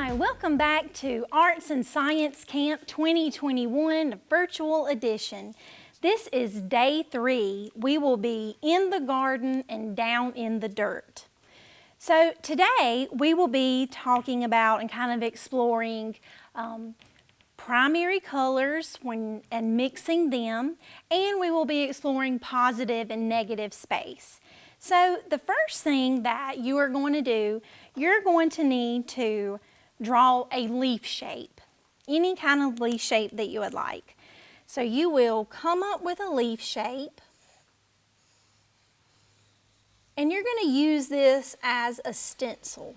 Hi, welcome back to Arts and Science Camp 2021 Virtual Edition. This is day 3. We will be in the garden and down in the dirt. So today we will be talking about and kind of exploring primary colors and mixing them, and we will be exploring positive and negative space. So the first thing that you are going to do, you're going to need to draw a leaf shape, any kind of leaf shape that you would like. So you will come up with a leaf shape, and you're going to use this as a stencil.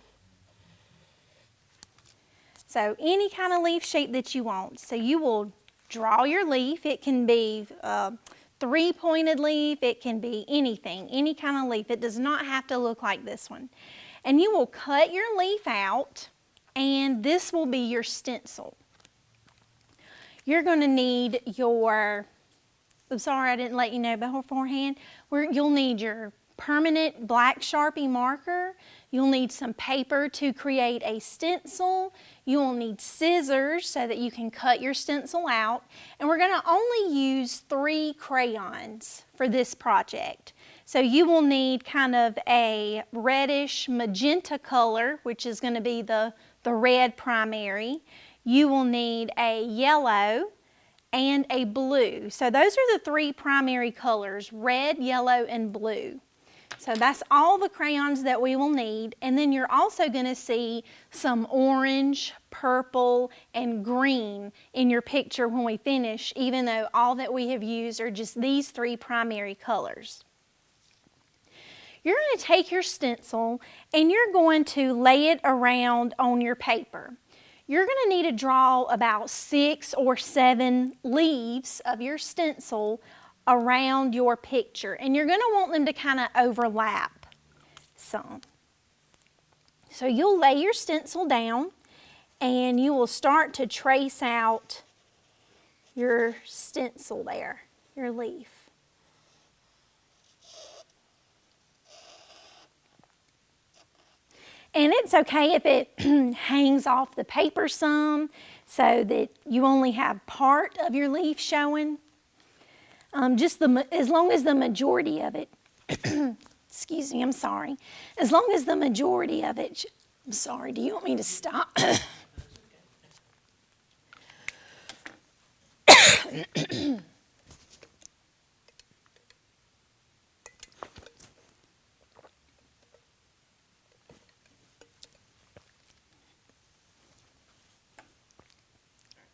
So any kind of leaf shape that you want. So you will draw your leaf. It can be a 3-pointed leaf. It can be anything, any kind of leaf. It does not have to look like this one. And you will cut your leaf out, and this will be your stencil. You're going to need your, I'm sorry I didn't let you know beforehand, you'll need your permanent black Sharpie marker. You'll need some paper to create a stencil. You will need scissors so that you can cut your stencil out. And we're going to only use 3 crayons for this project. So you will need kind of a reddish magenta color, which is going to be the red primary. You will need a yellow and a blue. So those are the 3 primary colors, red, yellow, and blue. So that's all the crayons that we will need. And then you're also going to see some orange, purple, and green in your picture when we finish, even though all that we have used are just these 3 primary colors. You're going to take your stencil and you're going to lay it around on your paper. You're going to need to draw about 6 or 7 leaves of your stencil around your picture, and you're going to want them to kind of overlap some. So you'll lay your stencil down and you will start to trace out your stencil there, your leaf. And it's okay if it hangs off the paper some so that you only have part of your leaf showing. As long as the majority of it, excuse me, I'm sorry. As long as the majority of it, I'm sorry, do you want me to stop?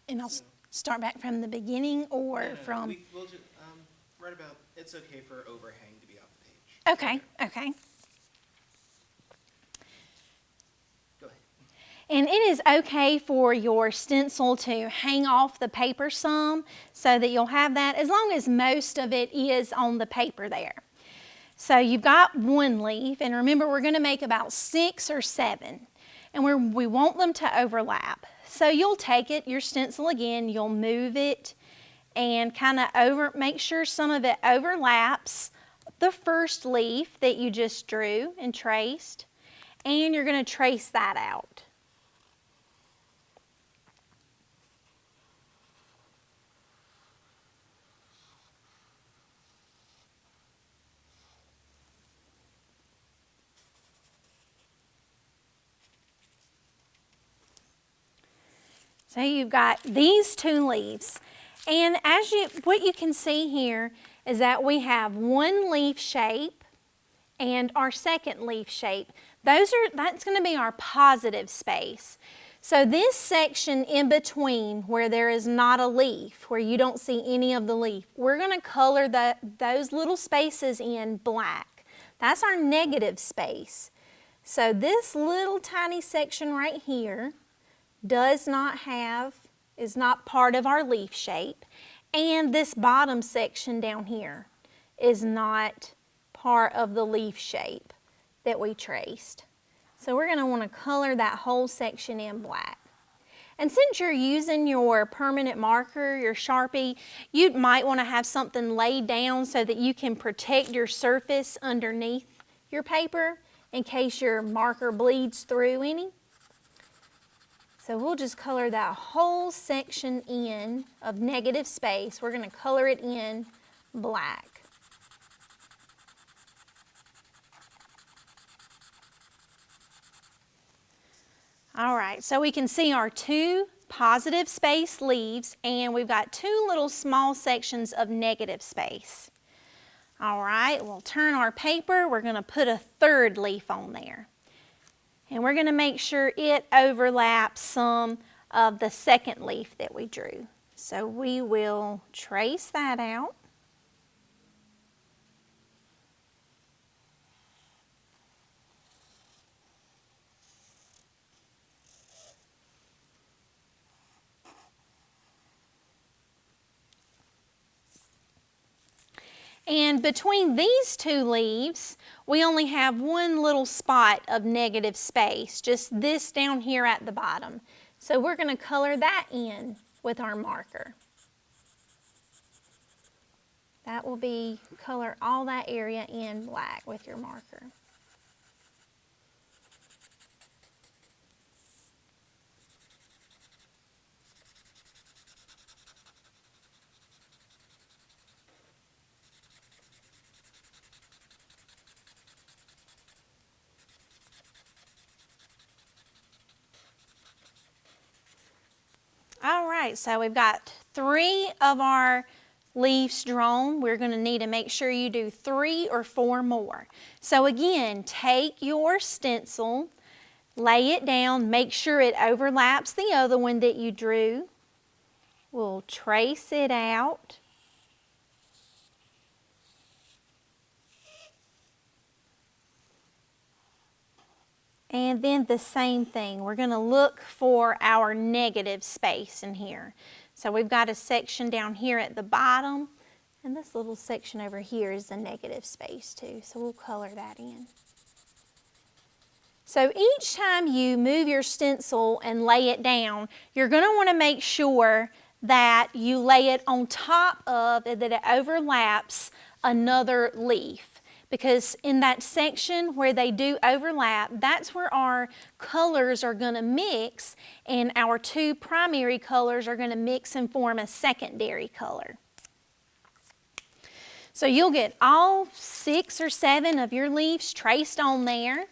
And I'll start back from the beginning or from... We'll just, right about, it's okay for overhang to be off the page. Okay, okay. Go ahead. And it is okay for your stencil to hang off the paper some so that you'll have that, as long as most of it is on the paper there. So you've got 1 leaf, and remember we're going to make about 6 or 7, and we want them to overlap. So you'll take it, your stencil again, you'll move it and kind of make sure some of it overlaps the first leaf that you just drew and traced, and you're going to trace that out. So you've got these 2 leaves, and what you can see here is that we have 1 leaf shape and our 2nd leaf shape. That's going to be our positive space. So this section in between where there is not a leaf, where you don't see any of the leaf, we're going to color those little spaces in black. That's our negative space. So this little tiny section right here is not part of our leaf shape, and this bottom section down here is not part of the leaf shape that we traced. So we're going to want to color that whole section in black. And since you're using your permanent marker, your Sharpie, you might want to have something laid down so that you can protect your surface underneath your paper in case your marker bleeds through any. So we'll just color that whole section in of negative space. We're going to color it in black. All right, so we can see our two positive space leaves, and we've got two little small sections of negative space. All right, we'll turn our paper. We're going to put a third leaf on there. And we're going to make sure it overlaps some of the second leaf that we drew. So we will trace that out. And between these two leaves, we only have one little spot of negative space, just this down here at the bottom. So we're going to color that in with our marker. That will be, color all that area in black with your marker. All right, so we've got 3 of our leaves drawn. We're going to need to make sure you do 3 or 4 more. So again, take your stencil, lay it down, make sure it overlaps the other one that you drew. We'll trace it out. And then the same thing, we're going to look for our negative space in here. So we've got a section down here at the bottom, and this little section over here is the negative space too, so we'll color that in. So each time you move your stencil and lay it down, you're going to want to make sure that you lay it on top of, that it overlaps another leaf. Because in that section where they do overlap, that's where our colors are going to mix, and our 2 primary colors are going to mix and form a secondary color. So you'll get all 6 or 7 of your leaves traced on there,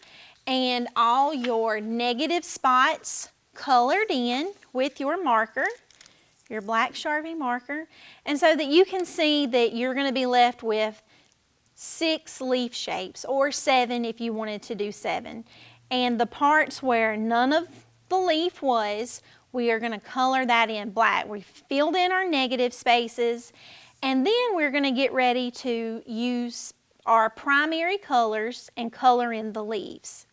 and all your negative spots colored in with your marker, your black Sharpie marker, and so that you can see that you're going to be left with 6 leaf shapes, or 7 if you wanted to do 7. And the parts where none of the leaf was, we are going to color that in black. We filled in our negative spaces, and then we're going to get ready to use our primary colors and color in the leaves.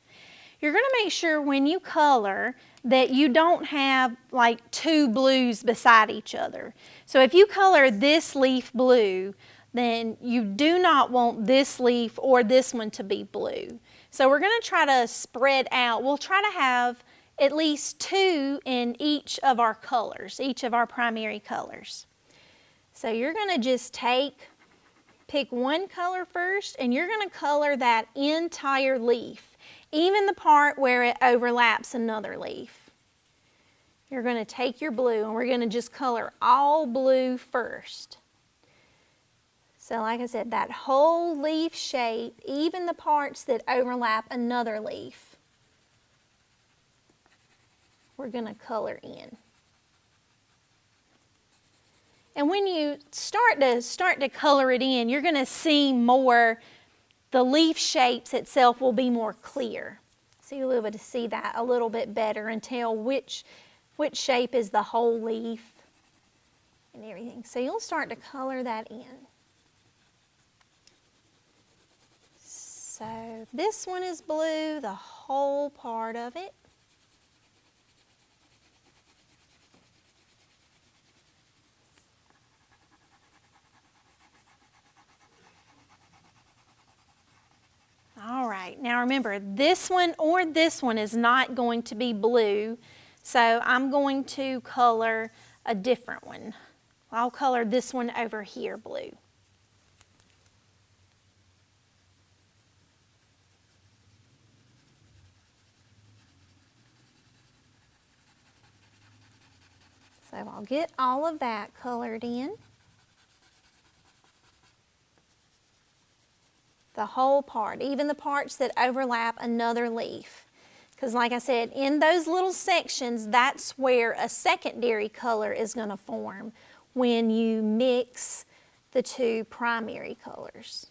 You're going to make sure when you color that you don't have like 2 blues beside each other. So if you color this leaf blue, then you do not want this leaf or this one to be blue. So we're going to try to spread out. We'll try to have at least 2 in each of our colors, each of our primary colors. So you're going to just pick one color first, and you're going to color that entire leaf, even the part where it overlaps another leaf. You're going to take your blue, and we're going to just color all blue first. So like I said, that whole leaf shape, even the parts that overlap another leaf, we're going to color in. And when you start to color it in, you're going to see more, the leaf shapes itself will be more clear. So you'll be able to see that a little bit better and tell which shape is the whole leaf and everything. So you'll start to color that in. So this one is blue, the whole part of it. All right, now remember, this one or this one is not going to be blue, so I'm going to color a different one. I'll color this one over here blue. I'll get all of that colored in. The whole part, even the parts that overlap another leaf. Because like I said, in those little sections, that's where a secondary color is going to form when you mix the two primary colors.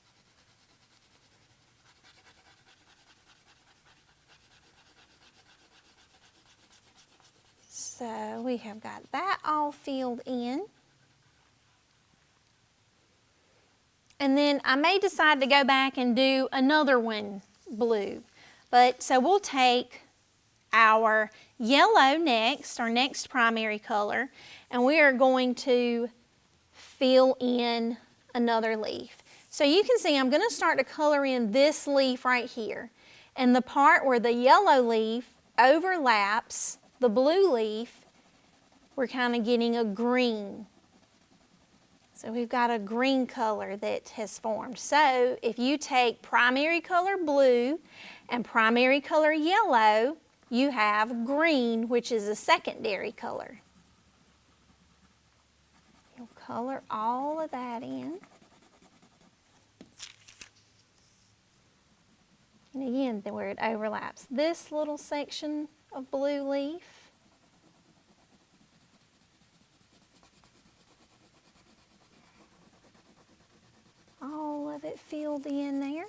So we have got that all filled in. And then I may decide to go back and do another one blue. But so we'll take our yellow next, our next primary color, and we are going to fill in another leaf. So you can see I'm going to start to color in this leaf right here. And the part where the yellow leaf overlaps the blue leaf, we're kind of getting a green. So we've got a green color that has formed. So if you take primary color blue and primary color yellow, you have green, which is a secondary color. You'll color all of that in. And again, where it overlaps this little section of blue leaf. All of it filled in there.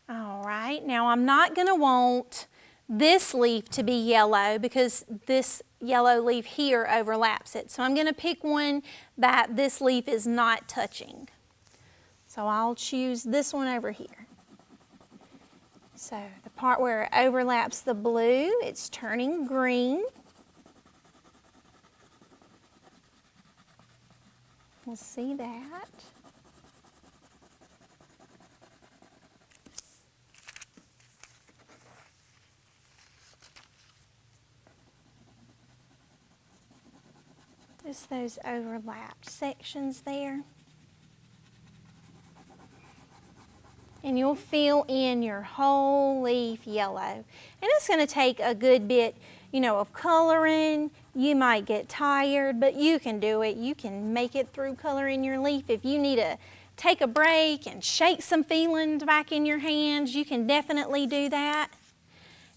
All right, now I'm not going to want this leaf to be yellow because this yellow leaf here overlaps it. So I'm going to pick one that this leaf is not touching. So I'll choose this one over here. So the part where it overlaps the blue, it's turning green. We'll see that. Just those overlapped sections there. And you'll fill in your whole leaf yellow. And it's going to take a good bit, of coloring. You might get tired, but you can do it. You can make it through coloring your leaf. If you need to take a break and shake some feelings back in your hands, you can definitely do that.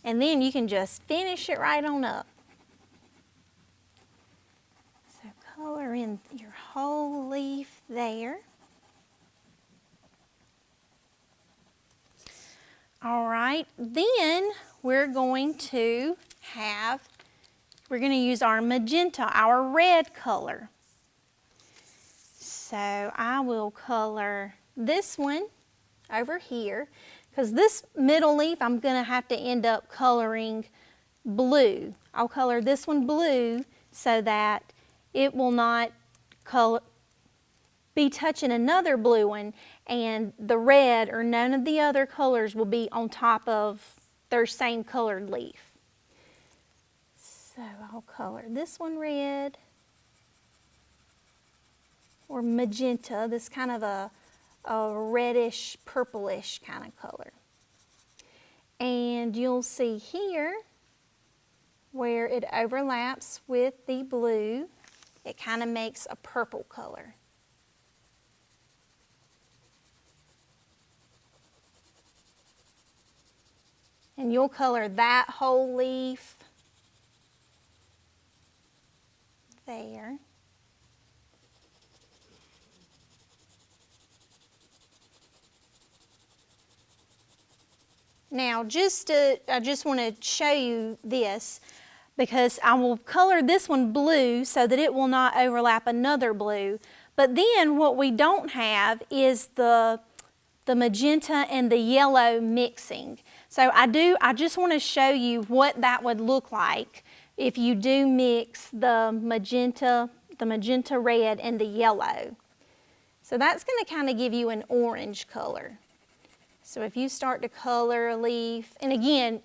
And then you can just finish it right on up. Color in your whole leaf there. All right, then we're going to use our magenta, our red color. So I will color this one over here because this middle leaf I'm going to have to end up coloring blue. I'll color this one blue so that it will not be touching another blue one, and the red or none of the other colors will be on top of their same colored leaf. So I'll color this one red or magenta, this kind of a reddish, purplish kind of color. And you'll see here where it overlaps with the blue, it kind of makes a purple color. And you'll color that whole leaf there. Now, I just want to show you this, because I will color this one blue so that it will not overlap another blue. But then what we don't have is the magenta and the yellow mixing. So I just want to show you what that would look like if you do mix the magenta red and the yellow. So that's going to kind of give you an orange color. So if you start to color a leaf, and again,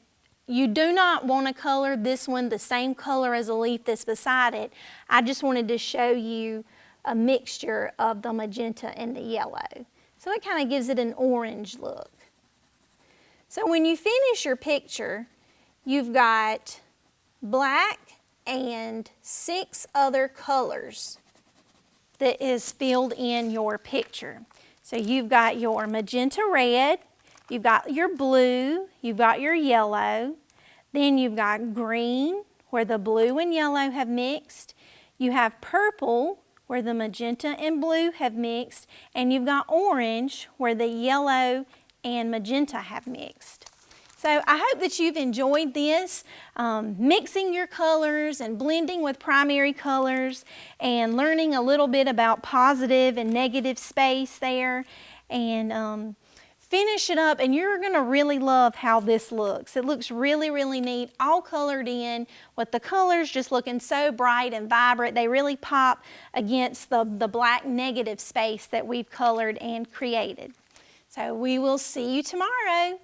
you do not want to color this one the same color as a leaf that's beside it. I just wanted to show you a mixture of the magenta and the yellow. So it kind of gives it an orange look. So when you finish your picture, you've got black and 6 other colors that is filled in your picture. So you've got your magenta red, you've got your blue, you've got your yellow, then you've got green where the blue and yellow have mixed, you have purple where the magenta and blue have mixed, and you've got orange where the yellow and magenta have mixed. So I hope that you've enjoyed this, mixing your colors and blending with primary colors and learning a little bit about positive and negative space there, and finish it up, and you're going to really love how this looks. It looks really, really neat, all colored in with the colors just looking so bright and vibrant. They really pop against the black negative space that we've colored and created. So we will see you tomorrow.